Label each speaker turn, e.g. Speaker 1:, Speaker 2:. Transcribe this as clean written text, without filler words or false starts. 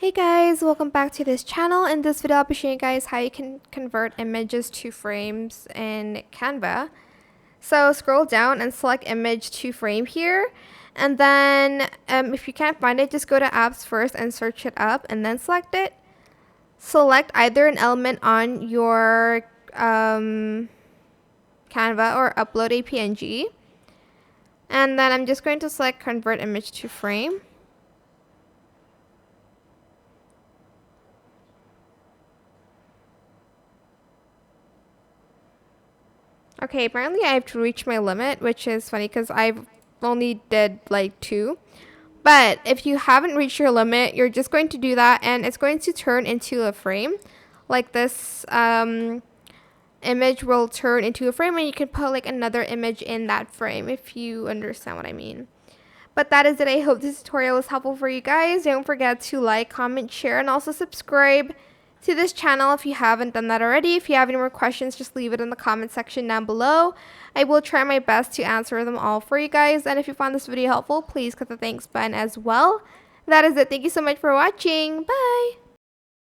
Speaker 1: Hey guys, welcome back to this channel. In this video I'll be showing you guys how you can convert images to frames in Canva. So scroll down and select image to frame here, and then if you can't find it, just go to apps first and search it up and then select it. Select either an element on your Canva or upload a PNG, and then I'm just going to select convert image to frame. Okay, apparently I have to reach my limit, which is funny because I've only did like 2. But if you haven't reached your limit, you're just going to do that and it's going to turn into a frame. Like this image will turn into a frame, and you can put like another image in that frame if you understand what I mean. But that is it. I hope this tutorial was helpful for you guys. Don't forget to like, comment, share, and also subscribe to this channel if you haven't done that already. If you have any more questions, just leave it in the comment section down below. I will try my best to answer them all for you guys. And if you found this video helpful, please click the thanks button as well. That is it. Thank you so much for watching. Bye!